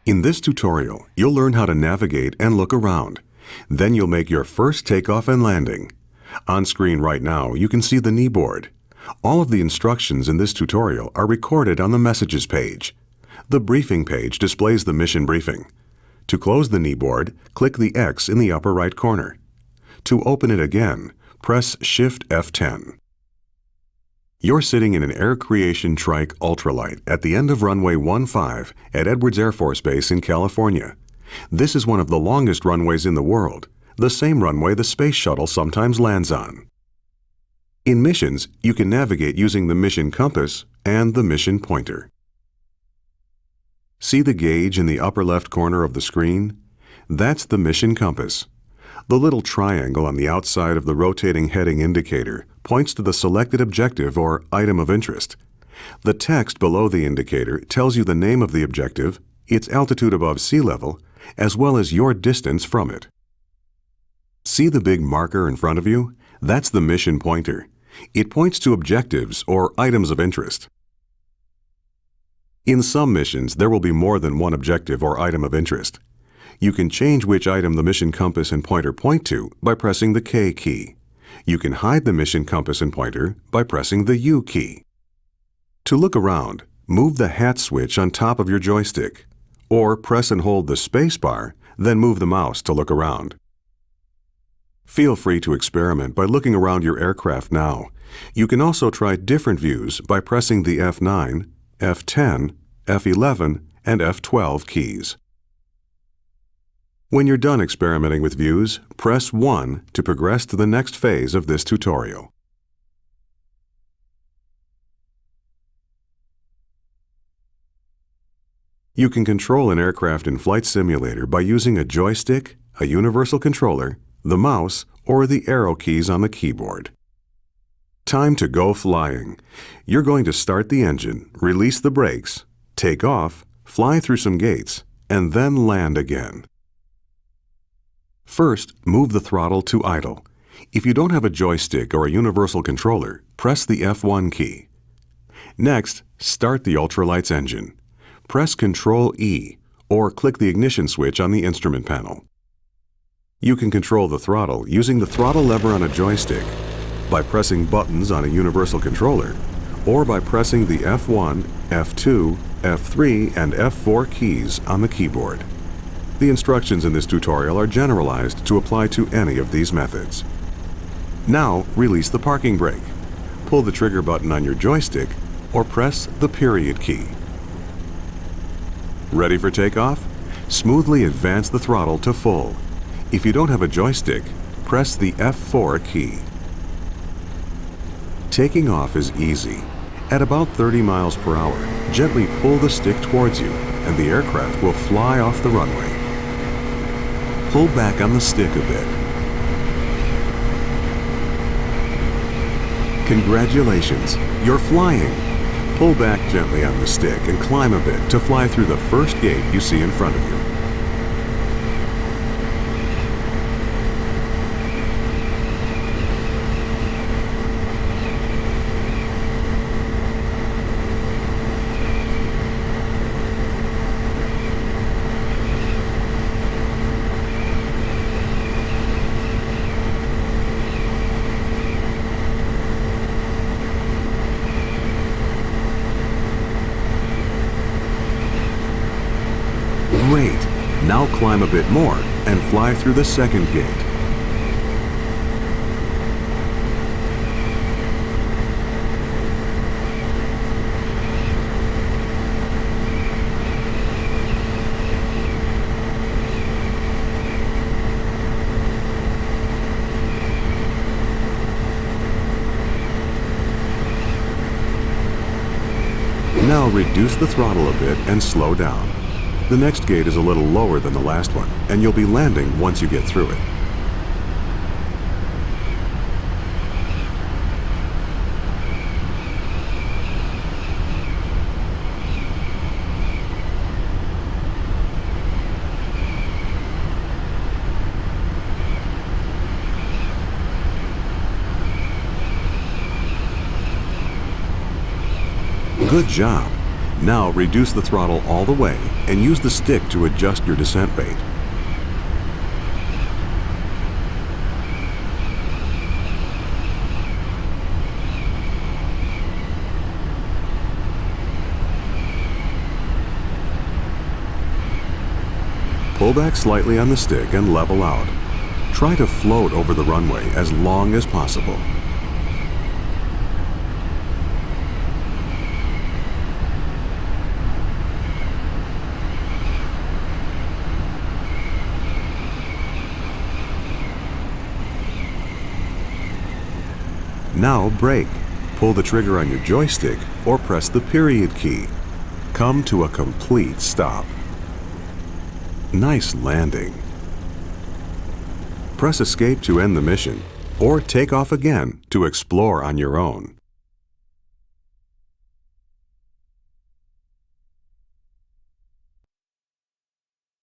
In this tutorial, you'll learn how to navigate and look around. Then you'll make your first takeoff and landing. On screen right now, you can see the knee board. All of the instructions in this tutorial are recorded on the Messages page. The Briefing page displays the mission briefing. To close the knee board, click the X in the upper right corner. To open it again, press Shift F10. You're sitting in an Air Creation Trike Ultralight at the end of runway 15 at Edwards Air Force Base in California. This is one of the longest runways in the world, the same runway the Space Shuttle sometimes lands on. In missions, you can navigate using the mission compass and the mission pointer. See the gauge in the upper left corner of the screen? That's the mission compass. The little triangle on the outside of the rotating heading indicator points to the selected objective or item of interest. The text below the indicator tells you the name of the objective, its altitude above sea level, as well as your distance from it. See the big marker in front of you? That's the mission pointer. It points to objectives or items of interest. In some missions, there will be more than one objective or item of interest. You can change which item the mission compass and pointer point to by pressing the K key. You can hide the mission compass and pointer by pressing the U key. To look around, move the hat switch on top of your joystick, or press and hold the space bar, then move the mouse to look around. Feel free to experiment by looking around your aircraft now. You can also try different views by pressing the F9, F10, F11, and F12 keys. When you're done experimenting with views, press 1 to progress to the next phase of this tutorial. You can control an aircraft in Flight Simulator by using a joystick, a universal controller, the mouse, or the arrow keys on the keyboard. Time to go flying. You're going to start the engine, release the brakes, take off, fly through some gates, and then land again. First, move the throttle to idle. If you don't have a joystick or a universal controller, press the F1 key. Next, start the ultralight's engine. Press Ctrl E or click the ignition switch on the instrument panel. You can control the throttle using the throttle lever on a joystick, by pressing buttons on a universal controller, or by pressing the F1, F2, F3, and F4 keys on the keyboard. The instructions in this tutorial are generalized to apply to any of these methods. Now, release the parking brake. Pull the trigger button on your joystick or press the period key. Ready for takeoff? Smoothly advance the throttle to full. If you don't have a joystick, press the F4 key. Taking off is easy. At about 30 miles per hour, gently pull the stick towards you and the aircraft will fly off the runway. Pull back on the stick a bit. Congratulations, you're flying! Pull back gently on the stick and climb a bit to fly through the first gate you see in front of you. Great! Now climb a bit more and fly through the second gate. Now reduce the throttle a bit and slow down. The next gate is a little lower than the last one, and you'll be landing once you get through it. Good job! Now reduce the throttle all the way and use the stick to adjust your descent rate. Pull back slightly on the stick and level out. Try to float over the runway as long as possible. Now brake. Pull the trigger on your joystick or press the period key. Come to a complete stop. Nice landing. Press escape to end the mission, or take off again to explore on your own.